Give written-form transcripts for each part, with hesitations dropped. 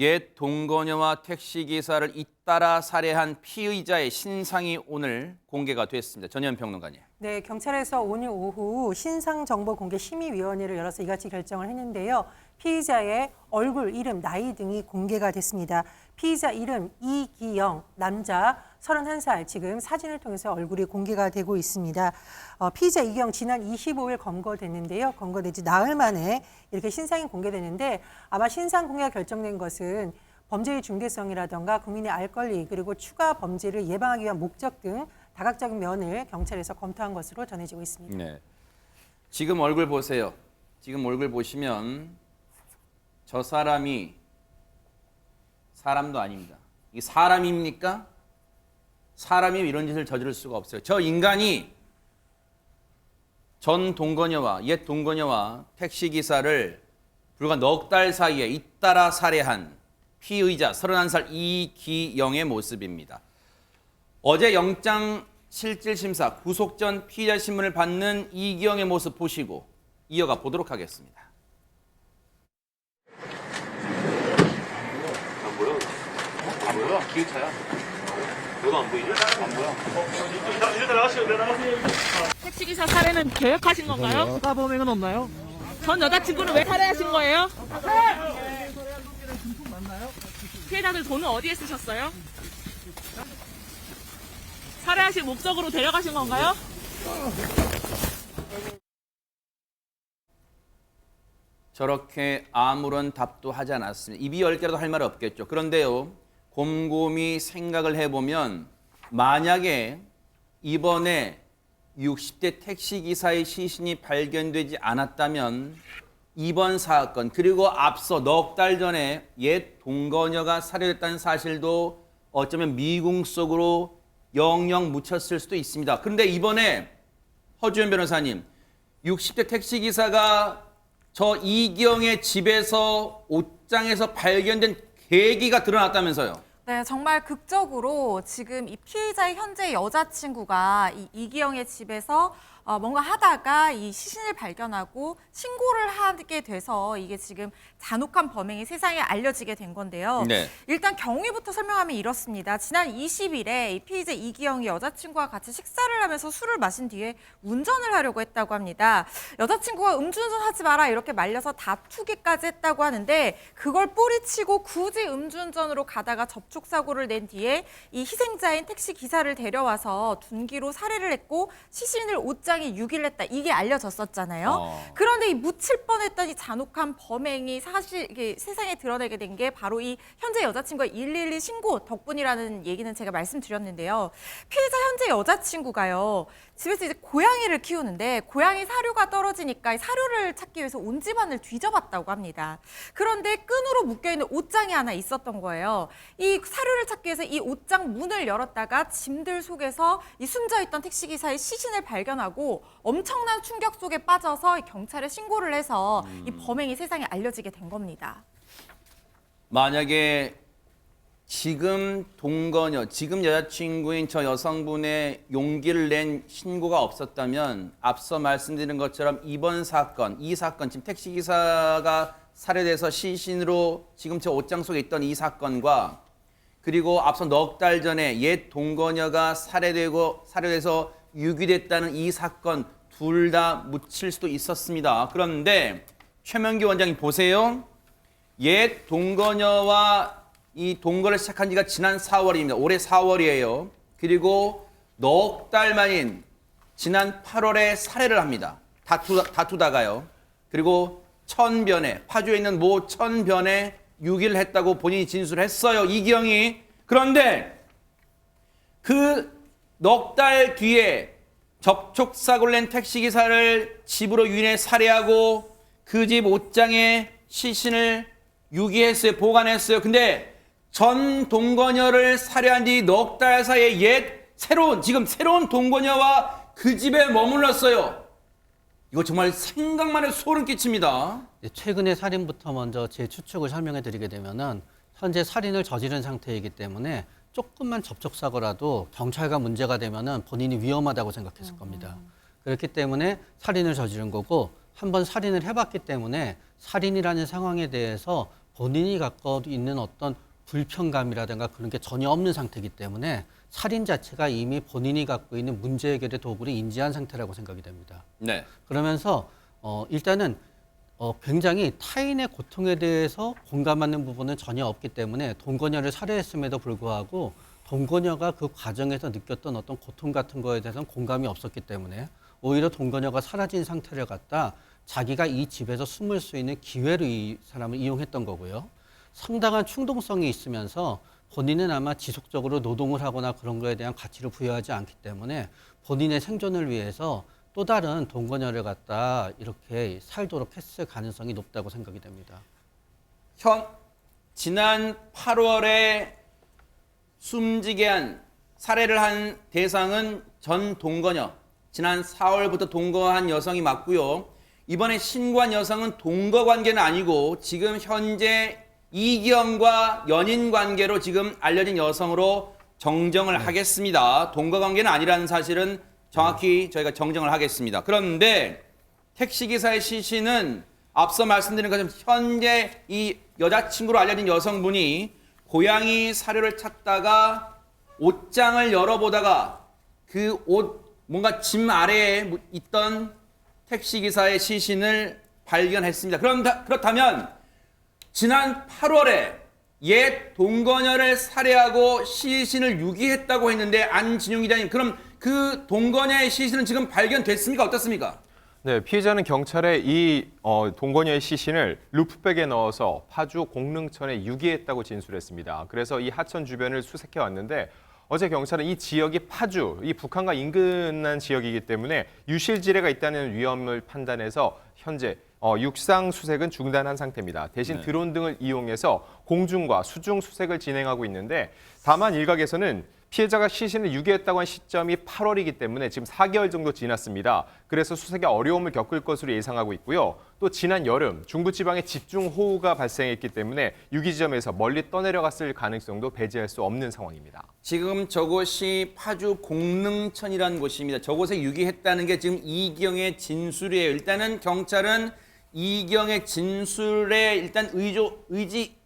옛 동거녀와 택시기사를 잇따라 살해한 피의자의 신상이 오늘 공개가 됐습니다. 전현 평론가님. 네, 경찰에서 오늘 오후 신상정보공개심의위원회를 열어서 이같이 결정을 했는데요. 피의자의 얼굴, 이름, 나이 등이 공개가 됐습니다. 피의자 이름 이기영, 남자, 31살, 지금 사진을 통해서 얼굴이 공개가 되고 있습니다. 피의자 이기영 지난 25일 검거됐는데요. 검거되지 나흘 만에 이렇게 신상이 공개됐는데 아마 신상 공개가 결정된 것은 범죄의 중대성이라든가 국민의 알 권리 그리고 추가 범죄를 예방하기 위한 목적 등 다각적인 면을 경찰에서 검토한 것으로 전해지고 있습니다. 네. 지금 얼굴 보세요. 지금 얼굴 보시면 저 사람이 사람도 아닙니다. 이게 사람입니까? 사람이 이런 짓을 저지를 수가 없어요. 저 인간이 전 동거녀와 옛 동거녀와 택시기사를 불과 넉 달 사이에 잇따라 살해한 피의자 31살 이기영의 모습입니다. 어제 영장 실질심사 구속 전 피의자 신문을 받는 이기영의 모습 보시고 이어가 보도록 하겠습니다. 안 보여? 안 보여? 기차야. 너도 안 보이지? 안 보여. 일단 나가시죠. 택시기사 살해는 계획하신 건가요? 추가 범행은 없나요? 전 여자친구를 왜 살해하신 거예요? 피해자들 돈은 어디에 쓰셨어요? 살해하실 목적으로 데려가신 건가요? 저렇게 아무런 답도 하지 않았습니다. 입이 열 개라도 할 말 없겠죠. 그런데요, 곰곰이 생각을 해보면 만약에 이번에 60대 택시기사의 시신이 발견되지 않았다면 이번 사건 그리고 앞서 넉 달 전에 옛 동거녀가 살해됐다는 사실도 어쩌면 미궁 속으로 영영 묻혔을 수도 있습니다. 그런데 이번에 허주연 변호사님, 60대 택시기사가 저 이기영의 집에서 옷장에서 발견된 계기가 드러났다면서요? 네, 정말 극적으로 지금 이 피의자의 현재 여자친구가 이 이기영의 집에서 뭔가 하다가 이 시신을 발견하고 신고를 하게 돼서 이게 지금 잔혹한 범행이 세상에 알려지게 된 건데요. 네. 일단 경위부터 설명하면 이렇습니다. 지난 20일에 이 피의자 이기영이 여자친구와 같이 식사를 하면서 술을 마신 뒤에 운전을 하려고 했다고 합니다. 여자친구가 음주운전하지 마라 이렇게 말려서 다투기까지 했다고 하는데 그걸 뿌리치고 굳이 음주운전으로 가다가 접촉사고를 낸 뒤에 이 희생자인 택시 기사를 데려와서 둔기로 살해를 했고 시신을 옷장에 유기를 했다. 이게 알려졌었잖아요. 그런데 이 묻힐 뻔했던 이 잔혹한 범행이 사실 이게 세상에 드러나게 된 게 바로 이 현재 여자친구의 112 신고 덕분이라는 얘기는 제가 말씀드렸는데요. 피해자 현재 여자친구가요. 집에서 이제 고양이를 키우는데 고양이 사료가 떨어지니까 이 사료를 찾기 위해서 온 집안을 뒤져봤다고 합니다. 그런데 끈으로 묶여있는 옷장이 하나 있었던 거예요. 이 사료를 찾기 위해서 이 옷장 문을 열었다가 짐들 속에서 이 숨져있던 택시기사의 시신을 발견하고 엄청난 충격 속에 빠져서 경찰에 신고를 해서 이 범행이 세상에 알려지게 된 겁니다. 만약에 지금 동거녀, 지금 여자친구인 저 여성분의 용기를 낸 신고가 없었다면 앞서 말씀드린 것처럼 이번 사건, 이 사건, 지금 택시기사가 살해돼서 시신으로 지금 저 옷장 속에 있던 이 사건과 그리고 앞서 넉 달 전에 옛 동거녀가 살해돼서 유기됐다는 이 사건 둘 다 묻힐 수도 있었습니다. 그런데 최명기 원장님 보세요. 옛 동거녀와 이 동거를 시작한 지가 지난 4월입니다. 올해 4월이에요. 그리고 넉 달 만인 지난 8월에 살해를 합니다. 다투다가요. 그리고 천변에, 파주에 있는 모 천변에 유기를 했다고 본인이 진술했어요. 이기영이. 그런데 그 넉 달 뒤에 접촉사고를 낸 택시기사를 집으로 유인해 살해하고 그 집 옷장에 시신을 유기했어요. 보관했어요. 근데 전 동거녀를 살해한 뒤 넉 달 사이에 지금 새로운 동거녀와 그 집에 머물렀어요. 이거 정말 생각만 해도 소름 끼칩니다. 최근의 살인부터 먼저 제 추측을 설명해 드리게 되면은 현재 살인을 저지른 상태이기 때문에 조금만 접촉사고라도 경찰과 문제가 되면은 본인이 위험하다고 생각했을 겁니다. 그렇기 때문에 살인을 저지른 거고 한번 살인을 해봤기 때문에 살인이라는 상황에 대해서 본인이 갖고 있는 어떤 불편감이라든가 그런 게 전혀 없는 상태이기 때문에 살인 자체가 이미 본인이 갖고 있는 문제 해결의 도구를 인지한 상태라고 생각이 됩니다. 네. 그러면서 일단은 굉장히 타인의 고통에 대해서 공감하는 부분은 전혀 없기 때문에 동거녀를 살해했음에도 불구하고 동거녀가 그 과정에서 느꼈던 어떤 고통 같은 거에 대해서는 공감이 없었기 때문에 오히려 동거녀가 사라진 상태를 갖다 자기가 이 집에서 숨을 수 있는 기회로 이 사람을 이용했던 거고요. 상당한 충동성이 있으면서 본인은 아마 지속적으로 노동을 하거나 그런 거에 대한 가치를 부여하지 않기 때문에 본인의 생존을 위해서 또 다른 동거녀를 갖다 이렇게 살도록 했을 가능성이 높다고 생각이 됩니다. 지난 8월에 숨지게 한 살해를 한 대상은 전 동거녀. 지난 4월부터 동거한 여성이 맞고요. 이번에 신고한 여성은 동거 관계는 아니고 지금 현재 이기영과 연인 관계로 지금 알려진 여성으로 정정을 하겠습니다. 동거 관계는 아니라는 사실은 정확히 저희가 정정을 하겠습니다. 그런데 택시기사의 시신은 앞서 말씀드린 것처럼 현재 이 여자친구로 알려진 여성분이 고양이 사료를 찾다가 옷장을 열어보다가 그 옷 뭔가 짐 아래에 있던 택시기사의 시신을 발견했습니다. 그렇다면 지난 8월에 옛 동거녀를 살해하고 시신을 유기했다고 했는데 안진용 기자님, 그럼 그 동거녀의 시신은 지금 발견됐습니까? 어떻습니까? 네, 피해자는 경찰에 이 동거녀의 시신을 루프백에 넣어서 파주 공릉천에 유기했다고 진술했습니다. 그래서 이 하천 주변을 수색해 왔는데 어제 경찰은 이 지역이 파주, 이 북한과 인근한 지역이기 때문에 유실지뢰가 있다는 위험을 판단해서 현재 육상 수색은 중단한 상태입니다. 대신 드론 등을 이용해서 공중과 수중 수색을 진행하고 있는데 다만 일각에서는 피해자가 시신을 유기했다고 한 시점이 8월이기 때문에 지금 4개월 정도 지났습니다. 그래서 수색에 어려움을 겪을 것으로 예상하고 있고요. 또 지난 여름 중부지방에 집중호우가 발생했기 때문에 유기 지점에서 멀리 떠내려갔을 가능성도 배제할 수 없는 상황입니다. 지금 저곳이 파주 공릉천이라는 곳입니다. 저곳에 유기했다는 게 지금 이기영의 진술이에요. 일단은 경찰은 이기영의 진술에 일단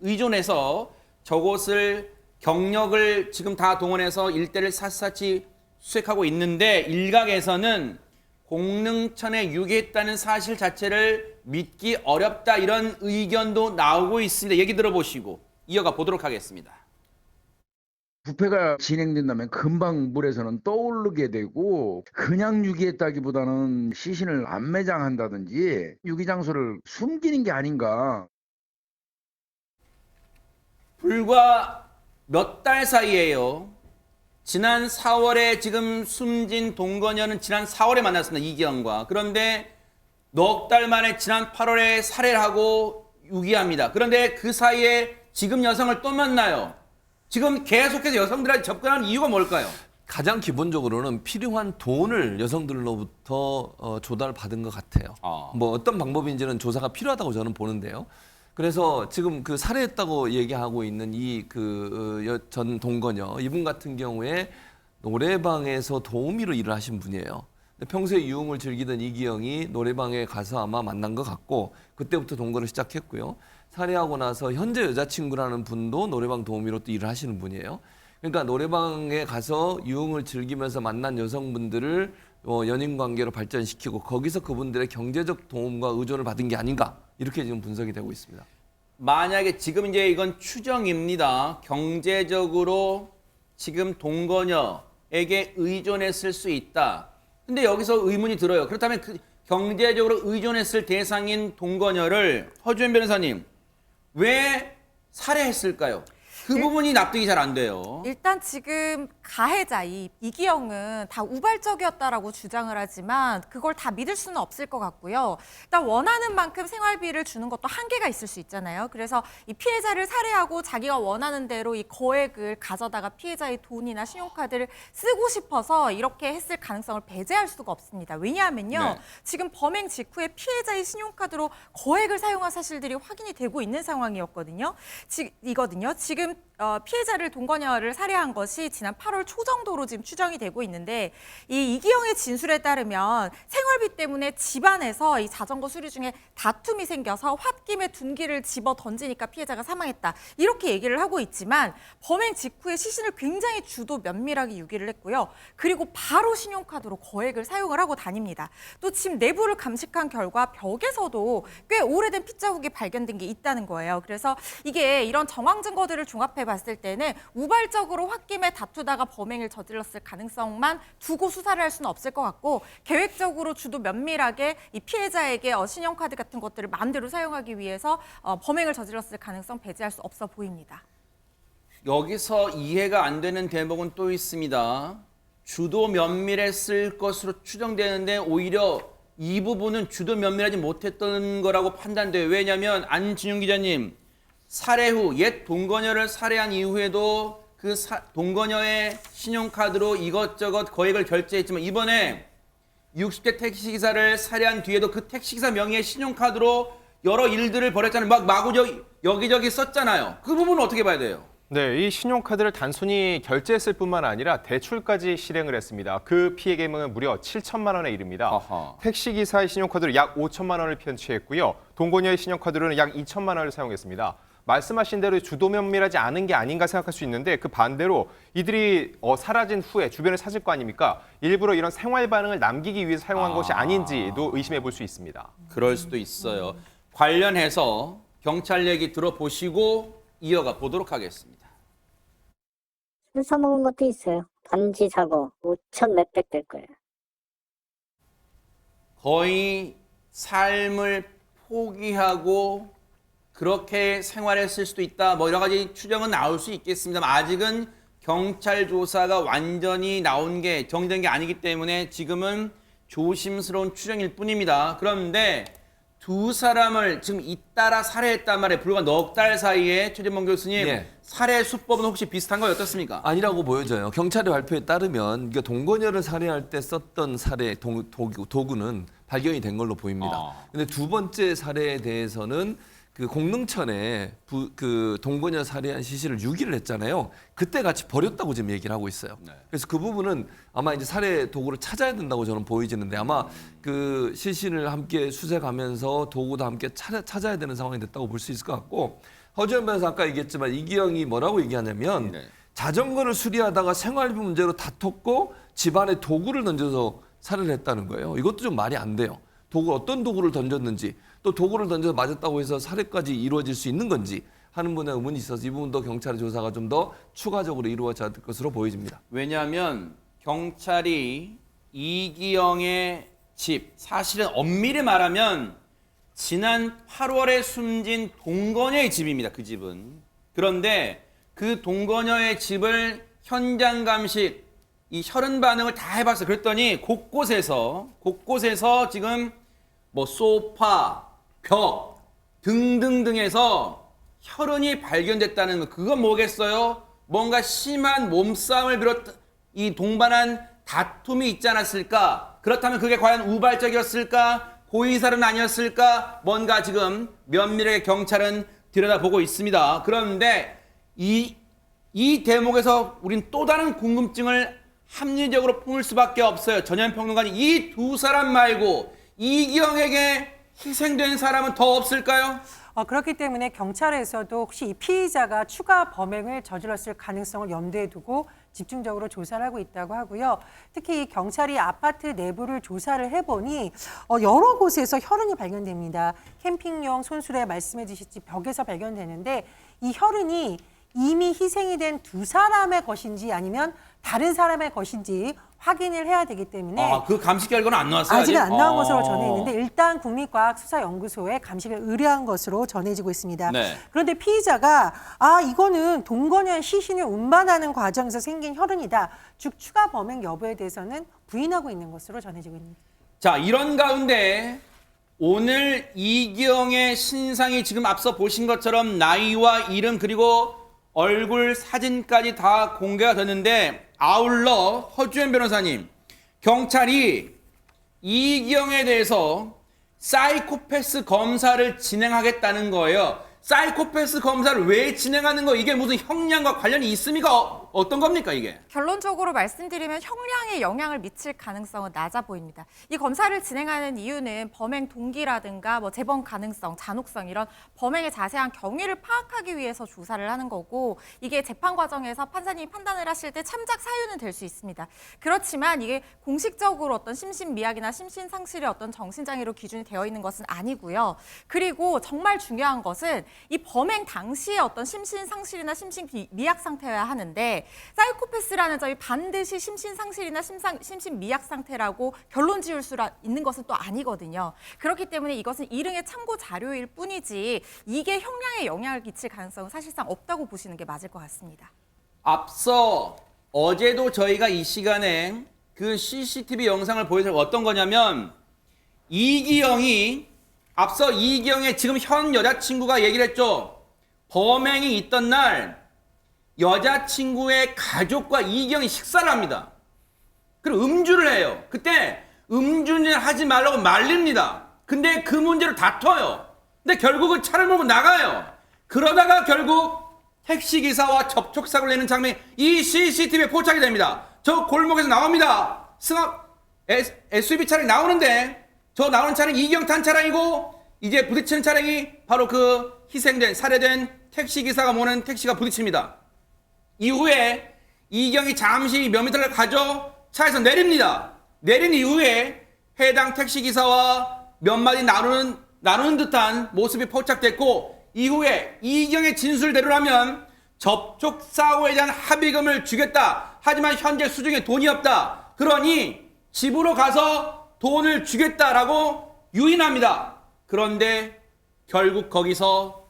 의존해서 저곳을 경력을 지금 다 동원해서 일대를 샅샅이 수색하고 있는데 일각에서는 공릉천에 유기했다는 사실 자체를 믿기 어렵다 이런 의견도 나오고 있습니다. 얘기 들어보시고 이어가 보도록 하겠습니다. 부패가 진행된다면 금방 물에서는 떠오르게 되고 그냥 유기했다기보다는 시신을 안 매장한다든지 유기 장소를 숨기는 게 아닌가. 불과 몇 달 사이에요. 지난 4월에 지금 숨진 동거녀는 지난 4월에 만났습니다. 이기영과. 그런데 넉 달 만에 지난 8월에 살해를 하고 유기합니다. 그런데 그 사이에 지금 여성을 또 만나요. 지금 계속해서 여성들한테 접근하는 이유가 뭘까요? 가장 기본적으로는 필요한 돈을 여성들로부터 조달받은 것 같아요. 뭐 어떤 방법인지는 조사가 필요하다고 저는 보는데요. 그래서 지금 그 살해했다고 얘기하고 있는 이 전 동거녀 이분 같은 경우에 노래방에서 도우미로 일을 하신 분이에요. 근데 평소에 유흥을 즐기던 이기영이 노래방에 가서 아마 만난 것 같고 그때부터 동거를 시작했고요. 살해하고 나서 현재 여자친구라는 분도 노래방 도우미로 또 일을 하시는 분이에요. 그러니까 노래방에 가서 유흥을 즐기면서 만난 여성분들을 연인 관계로 발전시키고 거기서 그분들의 경제적 도움과 의존을 받은 게 아닌가 이렇게 지금 분석이 되고 있습니다. 만약에 지금 이제 이건 추정입니다. 경제적으로 지금 동거녀에게 의존했을 수 있다. 근데 여기서 의문이 들어요. 그렇다면 그 경제적으로 의존했을 대상인 동거녀를 허주연 변호사님 왜 살해했을까요? 그 부분이 납득이 잘 안 돼요. 일단 지금 가해자 이기영은 다 우발적이었다라고 주장을 하지만 그걸 다 믿을 수는 없을 것 같고요. 일단 원하는 만큼 생활비를 주는 것도 한계가 있을 수 있잖아요. 그래서 이 피해자를 살해하고 자기가 원하는 대로 이 거액을 가져다가 피해자의 돈이나 신용카드를 쓰고 싶어서 이렇게 했을 가능성을 배제할 수가 없습니다. 왜냐하면요. 지금 범행 직후에 피해자의 신용카드로 거액을 사용한 사실들이 확인이 되고 있는 상황이거든요. 지금 피해자를 동거녀를 살해한 것이 지난 8월 초 정도로 지금 추정이 되고 있는데 이 이기영의 진술에 따르면 생활비 때문에 집안에서 이 자전거 수리 중에 다툼이 생겨서 홧김에 둔기를 집어 던지니까 피해자가 사망했다. 이렇게 얘기를 하고 있지만 범행 직후에 시신을 굉장히 주도 면밀하게 유기를 했고요. 그리고 바로 신용카드로 거액을 사용을 하고 다닙니다. 또 집 내부를 감식한 결과 벽에서도 꽤 오래된 핏자국이 발견된 게 있다는 거예요. 그래서 이게 이런 정황 증거들을 종합해 봤을 때는 우발적으로 홧김에 다투다가 범행을 저질렀을 가능성만 두고 수사를 할 수는 없을 것 같고 계획적으로 주도 면밀하게 이 피해자에게 신용카드 같은 것들을 마음대로 사용하기 위해서 범행을 저질렀을 가능성 배제할 수 없어 보입니다. 여기서 이해가 안 되는 대목은 또 있습니다. 주도 면밀했을 것으로 추정되는데 오히려 이 부분은 주도 면밀하지 못했던 거라고 판단돼요. 왜냐하면 안진용 기자님, 살해 후 옛 동거녀를 살해한 이후에도 그 동거녀의 신용카드로 이것저것 거액을 결제했지만 이번에 60대 택시기사를 살해한 뒤에도 그 택시기사 명의의 신용카드로 여러 일들을 벌였잖아요. 막 마구저기 여기저기 썼잖아요. 그 부분은 어떻게 봐야 돼요? 네, 이 신용카드를 단순히 결제했을 뿐만 아니라 대출까지 실행을 했습니다. 그 피해 금액은 무려 7천만 원에 이릅니다. 아하. 택시기사의 신용카드로 약 5천만 원을 편취했고요. 동거녀의 신용카드로는 약 2천만 원을 사용했습니다. 말씀하신 대로 주도 면밀하지 않은 게 아닌가 생각할 수 있는데 그 반대로 이들이 사라진 후에 주변을 찾을 거 아닙니까? 일부러 이런 생활 반응을 남기기 위해 사용한 것이 아닌지도 의심해 볼 수 있습니다. 그럴 수도 있어요. 관련해서 경찰 얘기 들어보시고 이어가 보도록 하겠습니다. 술 사먹은 것도 있어요. 반지 사고 5천 몇백 될 거예요. 거의 삶을 포기하고 그렇게 생활했을 수도 있다. 뭐 여러 가지 추정은 나올 수 있겠습니다만 아직은 경찰 조사가 완전히 나온 게 정리된 게 아니기 때문에 지금은 조심스러운 추정일 뿐입니다. 그런데 두 사람을 지금 잇따라 살해했단 말에 불과 넉 달 사이에 최재범 교수님 예. 살해 수법은 혹시 비슷한 거 어떻습니까? 아니라고 보여져요. 경찰의 발표에 따르면 이게 동거녀를 살해할 때 썼던 살해 도구는 발견이 된 걸로 보입니다. 근데 두 번째 살해에 대해서는 그 공릉천에 그 동거녀 살해한 시신을 유기를 했잖아요. 그때 같이 버렸다고 지금 얘기를 하고 있어요. 그래서 그 부분은 아마 이제 살해 도구를 찾아야 된다고 저는 보이지는데 아마 그 시신을 함께 수색하면서 도구도 함께 찾아야 되는 상황이 됐다고 볼 수 있을 것 같고 허주현 변호사 아까 얘기했지만 이기영이 뭐라고 얘기하냐면 자전거를 수리하다가 생활비 문제로 다퉜고 집안에 도구를 던져서 살해를 했다는 거예요. 이것도 좀 말이 안 돼요. 어떤 도구를 던졌는지 또 도구를 던져서 맞았다고 해서 살해까지 이루어질 수 있는 건지 하는 분의 의문이 있어서 이 부분도 경찰의 조사가 좀 더 추가적으로 이루어져야 될 것으로 보여집니다. 왜냐하면 경찰이 이기영의 집, 사실은 엄밀히 말하면 지난 8월에 숨진 동거녀의 집입니다. 그 집은. 그런데 그 동거녀의 집을 현장 감식, 이 혈흔 반응을 다 해봤어요. 그랬더니 곳곳에서 지금 뭐 소파, 벽 등등등에서 혈흔이 발견됐다는 거. 그건 뭐겠어요? 뭔가 심한 몸싸움을 비롯 이 동반한 다툼이 있지 않았을까? 그렇다면 그게 과연 우발적이었을까? 고의살은 아니었을까? 뭔가 지금 면밀하게 경찰은 들여다보고 있습니다. 그런데 이 대목에서 우린 또 다른 궁금증을 합리적으로 품을 수밖에 없어요. 전현평론가님, 이 두 사람 말고 이기영에게 희생된 사람은 더 없을까요? 그렇기 때문에 경찰에서도 혹시 이 피의자가 추가 범행을 저질렀을 가능성을 염두에 두고 집중적으로 조사를 하고 있다고 하고요. 특히 이 경찰이 아파트 내부를 조사를 해보니 여러 곳에서 혈흔이 발견됩니다. 캠핑용 손수레 말씀해 주셨지 벽에서 발견되는데 이 혈흔이 이미 희생이 된 두 사람의 것인지 아니면 다른 사람의 것인지 확인을 해야 되기 때문에 그 감식 결과는 안 나왔어요? 아직은 안 나온 것으로 전해 있는데 일단 국립과학수사연구소에 감식을 의뢰한 것으로 전해지고 있습니다. 네. 그런데 피의자가 이거는 동거녀의 시신을 운반하는 과정에서 생긴 혈흔이다. 즉 추가 범행 여부에 대해서는 부인하고 있는 것으로 전해지고 있습니다. 자, 이런 가운데 오늘 이기영의 신상이 지금 앞서 보신 것처럼 나이와 이름 그리고 얼굴 사진까지 다 공개가 됐는데 아울러 허주현 변호사님, 경찰이 이기영에 대해서 사이코패스 검사를 진행하겠다는 거예요. 사이코패스 검사를 왜 진행하는 거? 이게 무슨 형량과 관련이 있습니까? 어떤 겁니까 이게? 결론적으로 말씀드리면 형량에 영향을 미칠 가능성은 낮아 보입니다. 이 검사를 진행하는 이유는 범행 동기라든가 뭐 재범 가능성, 잔혹성 이런 범행의 자세한 경위를 파악하기 위해서 조사를 하는 거고 이게 재판 과정에서 판사님이 판단을 하실 때 참작 사유는 될 수 있습니다. 그렇지만 이게 공식적으로 어떤 심신미약이나 심신상실의 어떤 정신장애로 기준이 되어 있는 것은 아니고요. 그리고 정말 중요한 것은 이 범행 당시의 어떤 심신상실이나 심신미약 상태여야 하는데 사이코패스라는 점이 반드시 심신상실이나 심신미약 상태라고 결론 지을 수 있는 것은 또 아니거든요. 그렇기 때문에 이것은 일흥의 참고 자료일 뿐이지 이게 형량에 영향을 끼칠 가능성은 사실상 없다고 보시는 게 맞을 것 같습니다. 앞서 어제도 저희가 이 시간에 그 CCTV 영상을 보여드렸고 어떤 거냐면 앞서 이기영의 지금 현 여자친구가 얘기를 했죠. 범행이 있던 날 여자친구의 가족과 이기영이 식사를 합니다. 그리고 음주를 해요. 그때 음주를 하지 말라고 말립니다. 근데 그 문제로 다퉈요. 근데 결국은 차를 몰고 나가요. 그러다가 결국 택시기사와 접촉사고를 내는 장면이 이 CCTV에 포착이 됩니다. 저 골목에서 나옵니다. SUV 차량이 나오는데 저 나오는 차량이 이기영 탄 차량이고 이제 부딪히는 차량이 바로 그 살해된 택시기사가 모는 택시가 부딪힙니다. 이후에 이기영이 잠시 몇 미터를 가져 차에서 내립니다. 내린 이후에 해당 택시기사와 몇 마디 나누는 듯한 모습이 포착됐고 이후에 이기영의 진술대로라면 접촉사고에 대한 합의금을 주겠다. 하지만 현재 수중에 돈이 없다. 그러니 집으로 가서 돈을 주겠다라고 유인합니다. 그런데 결국 거기서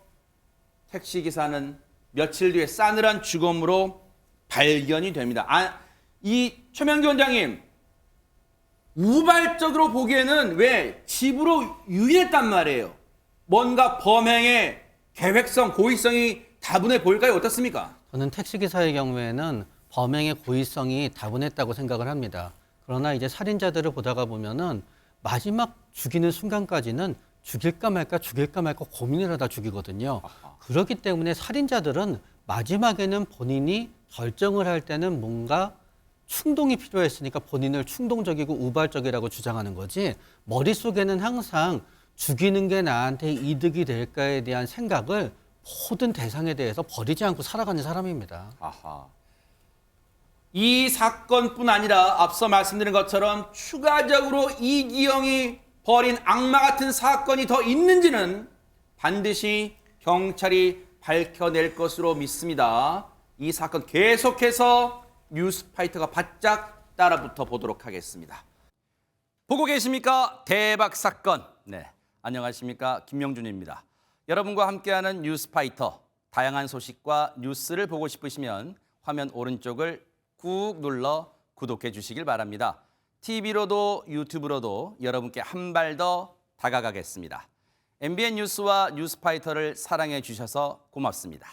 택시기사는 며칠 뒤에 싸늘한 죽음으로 발견이 됩니다. 이 최명기 원장님, 우발적으로 보기에는 왜 집으로 유인했단 말이에요? 뭔가 범행의 계획성, 고의성이 다분해 보일까요? 어떻습니까? 저는 택시기사의 경우에는 범행의 고의성이 다분했다고 생각을 합니다. 그러나 이제 살인자들을 보다가 보면은 마지막 죽이는 순간까지는 죽일까 말까 고민을 하다 죽이거든요. 그렇기 때문에 살인자들은 마지막에는 본인이 결정을 할 때는 뭔가 충동이 필요했으니까 본인을 충동적이고 우발적이라고 주장하는 거지 머릿속에는 항상 죽이는 게 나한테 이득이 될까에 대한 생각을 모든 대상에 대해서 버리지 않고 살아가는 사람입니다. 아하. 이 사건뿐 아니라 앞서 말씀드린 것처럼 추가적으로 이기영이 벌인 악마 같은 사건이 더 있는지는 반드시 경찰이 밝혀낼 것으로 믿습니다. 이 사건 계속해서 뉴스파이터가 바짝 따라붙어 보도록 하겠습니다. 보고 계십니까? 대박 사건. 네, 안녕하십니까? 김명준입니다. 여러분과 함께하는 뉴스파이터. 다양한 소식과 뉴스를 보고 싶으시면 화면 오른쪽을 꾹 눌러 구독해 주시길 바랍니다. TV로도 유튜브로도 여러분께 한 발 더 다가가겠습니다. MBN 뉴스와 뉴스파이터를 사랑해 주셔서 고맙습니다.